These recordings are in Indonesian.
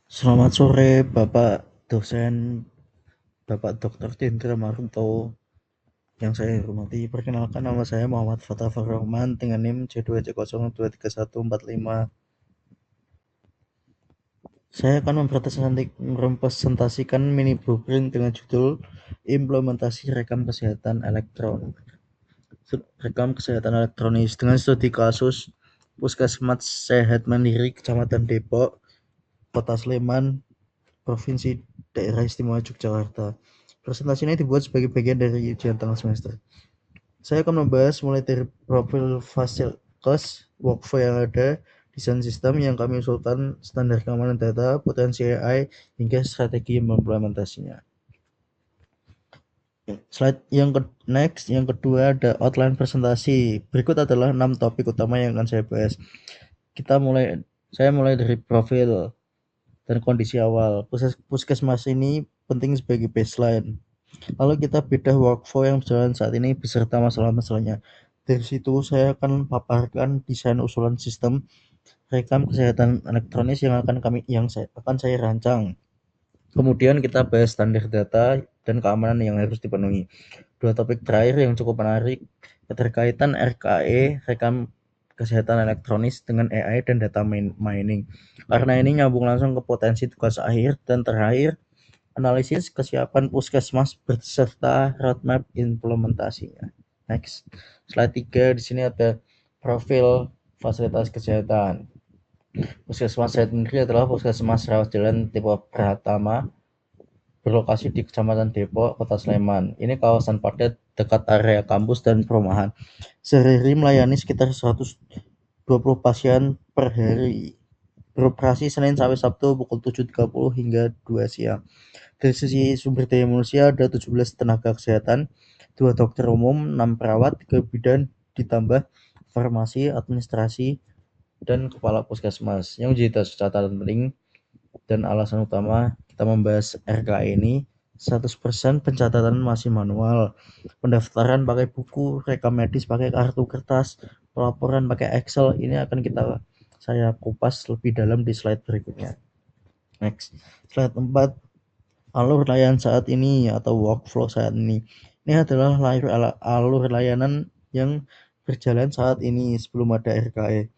Selamat sore Bapak dosen, Bapak Dr. Tindra Marunto yang saya hormati. Perkenalkan, nama saya Muhammad Fatafar Rahman dengan NIM C2C023145. Saya akan mempresentasikan mini blueprint dengan judul Implementasi Rekam Kesehatan Elektronis dengan studi kasus Puskesmas Sehat Mandiri Kecamatan Depok, Kota Sleman, Provinsi Daerah Istimewa Yogyakarta. Presentasi ini dibuat sebagai bagian dari ujian tengah semester. Saya akan membahas mulai dari profil fasilitas workflow yang ada, desain sistem yang kami usulkan, standar keamanan data, potensi AI, hingga strategi implementasinya. Slide yang kedua ada outline presentasi. Berikut adalah 6 topik utama yang akan saya bahas. Saya mulai dari profil dan kondisi awal. Puskesmas ini penting sebagai baseline. Lalu kita bedah workflow yang berjalan saat ini beserta masalah-masalahnya. Dari situ saya akan paparkan desain usulan sistem rekam kesehatan elektronis yang akan saya rancang. Kemudian kita bahas standar data dan keamanan yang harus dipenuhi. Dua topik terakhir yang cukup menarik, keterkaitan RKE, rekam kesehatan elektronis dengan AI dan data mining. Karena ini nyambung langsung ke potensi tugas akhir, dan terakhir analisis kesiapan puskesmas beserta roadmap implementasinya. Next, slide 3. Di sini ada profil fasilitas kesehatan. Puskesmas Sehat Mandiri adalah puskesmas rawat jalan tipe Pratama berlokasi di Kecamatan Depok, Kota Sleman. Ini kawasan padat dekat area kampus dan perumahan. Sehari-hari melayani sekitar 120 pasien per hari. Beroperasi Senin sampai Sabtu pukul 7.30 hingga 2 siang. Dari sisi sumber daya manusia ada 17 tenaga kesehatan, 2 dokter umum, 6 perawat, 3 bidan, ditambah farmasi, administrasi, dan kepala puskesmas. Yang menjadi catatan penting dan alasan utama kita membahas RKE ini, 100% pencatatan masih manual, pendaftaran pakai buku, rekam medis pakai kartu kertas, pelaporan pakai Excel. Ini akan saya kupas lebih dalam di slide berikutnya. Next, slide 4. Alur layanan saat ini atau workflow saat ini. Ini adalah alur layanan yang berjalan saat ini sebelum ada RKE.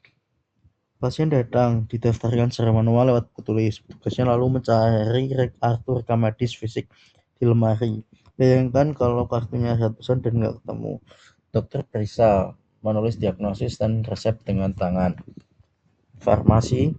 Pasien datang, didaftarkan secara manual lewat buku tulis. Tugasnya lalu mencari kartu rekam medis fisik di lemari. Bayangkan kalau kartunya ratusan dan nggak ketemu. Dokter periksa, menulis diagnosis dan resep dengan tangan. Farmasi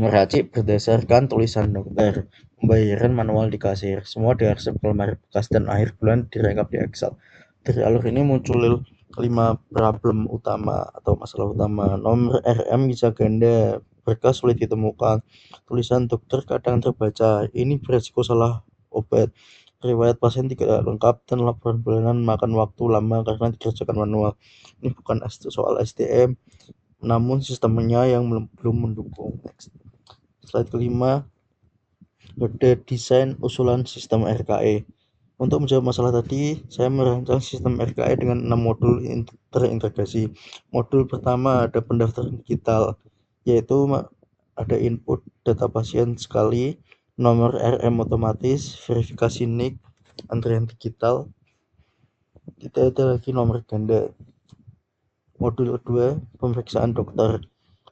meracik berdasarkan tulisan dokter. Pembayaran manual di kasir. Semua diarsip ke lemari bekas dan akhir bulan direkap di Excel. Dari alur ini muncul 5 problem utama atau masalah utama. Nomor RM bisa ganda, berkas sulit ditemukan, tulisan dokter kadang terbaca, ini beresiko salah obat, riwayat pasien tidak lengkap, dan laporan bulanan makan waktu lama karena dikerjakan manual. Ini bukan soal SDM, namun sistemnya yang belum mendukung. Next. Slide kelima, ada desain usulan sistem RKE. Untuk menjawab masalah tadi, saya merancang sistem RKE dengan 6 modul terintegrasi. Modul pertama ada pendaftaran digital, yaitu ada input data pasien sekali, nomor RM otomatis, verifikasi NIK, antrian digital, tidak ada lagi nomor ganda. Modul kedua, pemeriksaan dokter.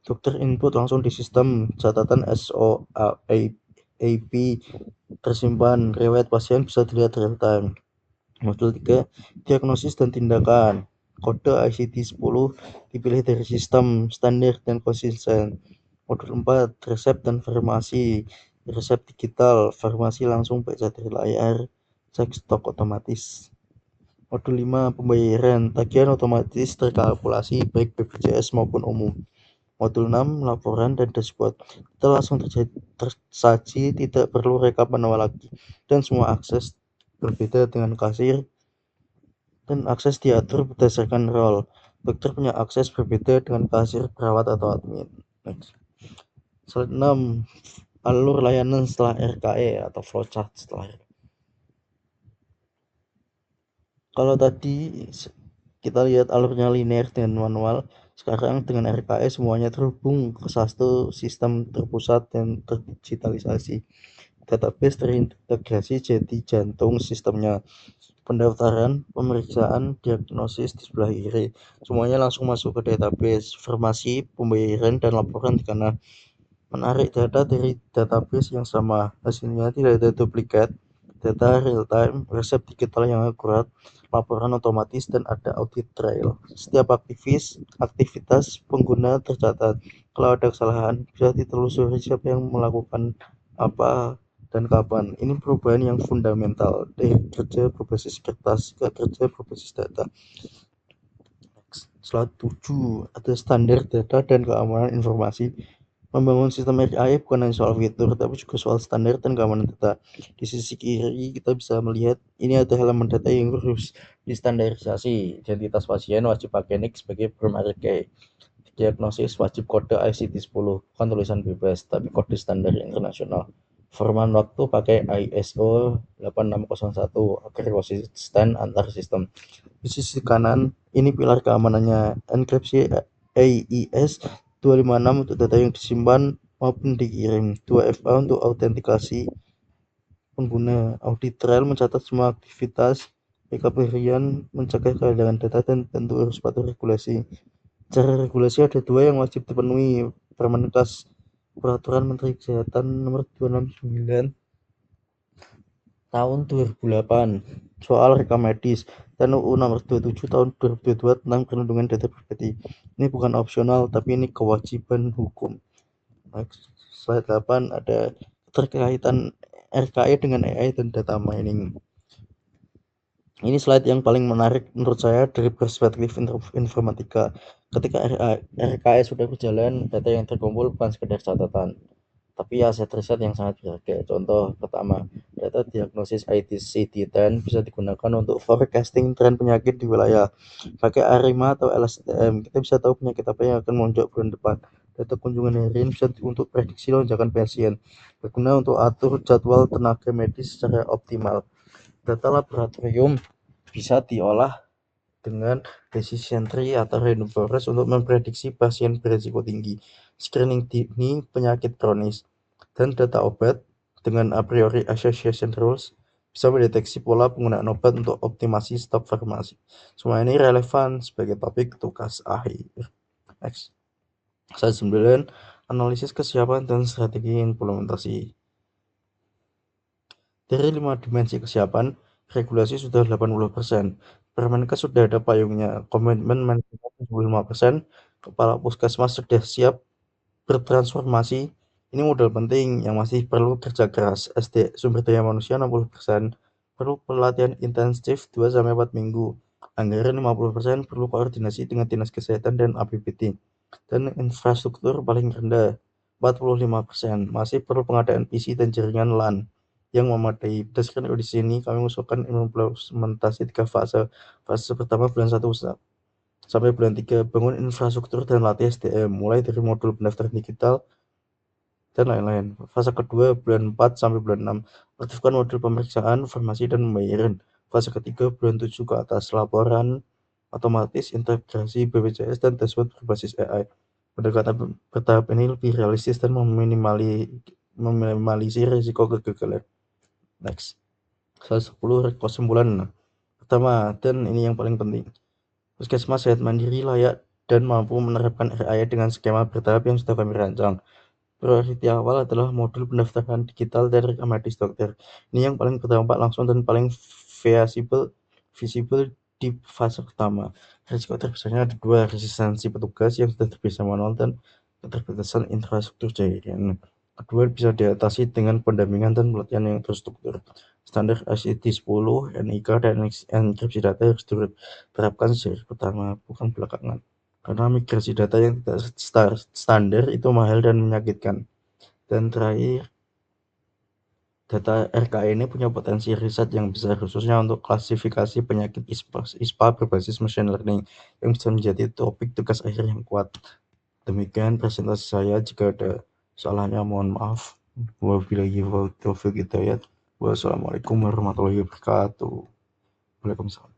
Dokter input langsung di sistem, catatan SOAP tersimpan, riwayat pasien bisa dilihat real time. Modul 3, diagnosis dan tindakan. Kode ICD-10 dipilih dari sistem, standar dan konsisten. Modul 4, resep dan farmasi. Resep digital, farmasi langsung baca dari layar, cek stok otomatis. Modul 5, pembayaran. Tagihan otomatis terkalkulasi baik BPJS maupun umum. Modul 6, laporan dan dashboard. Kita langsung tersaji, tidak perlu rekap manual lagi. Dan semua akses berbeda dengan kasir, dan akses diatur berdasarkan role. Dokter punya akses berbeda dengan kasir, perawat, atau admin. Next. Slide 6, alur layanan setelah RKE atau flowchart setelah RKE. Kalau tadi kita lihat alurnya linear dan manual, Sekarang dengan RKE semuanya terhubung ke satu sistem terpusat dan terdigitalisasi. Database terintegrasi jadi jantung sistemnya. Pendaftaran, pemeriksaan, diagnosis di sebelah kiri. Semuanya langsung masuk ke database. Informasi, pembayaran, dan laporan di kanan. Menarik data dari database yang sama. Hasilnya tidak ada duplikat, data real time, resep digital yang akurat, laporan otomatis, dan ada audit trail. Setiap aktivitas pengguna tercatat. Kalau ada kesalahan, bisa ditelusuri siapa yang melakukan apa dan kapan. Ini perubahan yang fundamental dari kerja berbasis kertas ke kerja berbasis data. Slide 7 ada standar data dan keamanan informasi. Membangun sistem RAI bukan hanya soal fitur, tapi juga soal standar dan keamanan data. Di sisi kiri kita bisa melihat ini ada halaman data yang harus distandarisasi. Identitas pasien wajib pakai NIC sebagai primary key. Diagnosis wajib kode ICD-10, bukan tulisan bebas, tapi kode standar internasional. Format waktu pakai ISO 8601 agar konsisten antar sistem. Di sisi kanan, ini pilar keamanannya. Enkripsi AES 256 untuk data yang disimpan maupun dikirim. 2FA untuk autentikasi pengguna. Audit trail mencatat semua aktivitas. Backup harian mencegah kehilangan data dan tentu harus patuh regulasi. Cara regulasi ada dua yang wajib dipenuhi. Permenkes Peraturan Menteri Kesehatan Nomor 269 tahun 2008 soal rekam medis dan UU Nomor 27 tahun 2022 tentang perlindungan data pribadi. Ini bukan opsional, tapi ini kewajiban hukum. Slide 8 ada keterkaitan RKE dengan AI dan data mining. Ini slide yang paling menarik menurut saya dari perspektif informatika. Ketika RKE sudah berjalan, data yang terkumpul bukan sekedar catatan, tapi aset riset yang sangat berharga. Contoh pertama, data diagnosis ICD-10 bisa digunakan untuk forecasting tren penyakit di wilayah. Pakai ARIMA atau LSTM, kita bisa tahu penyakit apa yang akan melonjak bulan depan. Data kunjungan harian bisa untuk prediksi lonjakan pasien, berguna untuk atur jadwal tenaga medis secara optimal. Data laboratorium bisa diolah dengan decision tree atau random forest untuk memprediksi pasien berisiko tinggi, screening dini penyakit kronis, dan data obat dengan a priori association rules bisa mendeteksi pola penggunaan obat untuk optimasi stok farmasi. Semua ini relevan sebagai topik tugas akhir. Next. Slide 9, analisis kesiapan dan strategi implementasi. Dari 5 dimensi kesiapan, regulasi sudah 80%. Permenkes sudah ada payungnya, komitmen manajemen 75%, kepala puskesmas sudah siap bertransformasi. Ini modal penting yang masih perlu kerja keras. Sumber daya manusia 60%, perlu pelatihan intensif 2-4 minggu. Anggaran 50% perlu koordinasi dengan dinas kesehatan dan APBD. Dan infrastruktur paling rendah 45%, masih perlu pengadaan PC dan jaringan LAN yang memadai. Berdasarkan audisi ini, kami mengusulkan implementasi 3 fase. Fase pertama bulan 1 sampai bulan 3, bangun infrastruktur dan latih SDM, mulai dari modul pendaftaran digital dan lain-lain. Fase kedua bulan 4 sampai bulan 6, aktifkan modul pemeriksaan, farmasi, dan pembayaran. Fase ketiga bulan 7 ke atas, laporan otomatis, integrasi BPJS, dan dashboard berbasis AI. Pendekatan bertahap ini lebih realistis dan meminimalisir risiko kegagalan. Next. Slide 10 kesimpulan. Pertama, dan ini yang paling penting, puskesmas sehat mandiri layak dan mampu menerapkan RAI dengan skema bertahap yang sudah kami rancang. Prioritas awal adalah modul pendaftaran digital dan rekam medis dokter. Ini yang paling berdampak langsung dan paling visible di fase pertama. Risiko terbesarnya ada 2, resistensi petugas yang sudah terbiasa manual dan keterbatasan infrastruktur jaringan. Kedua bisa diatasi dengan pendampingan dan pelatihan yang terstruktur. Standar ICD-10, NIK, dan enkripsi data harus diterapkan sejak pertama, bukan belakangan. Karena migrasi data yang tidak standar itu mahal dan menyakitkan. Dan terakhir, data RKE ini punya potensi riset yang besar, khususnya untuk klasifikasi penyakit ISPA berbasis machine learning yang bisa menjadi topik tugas akhir yang kuat. Demikian presentasi saya, jika ada salahnya mohon maaf. Wabillahi taufiq hidayah. Wassalamualaikum warahmatullahi wabarakatuh. Waalaikumsalam.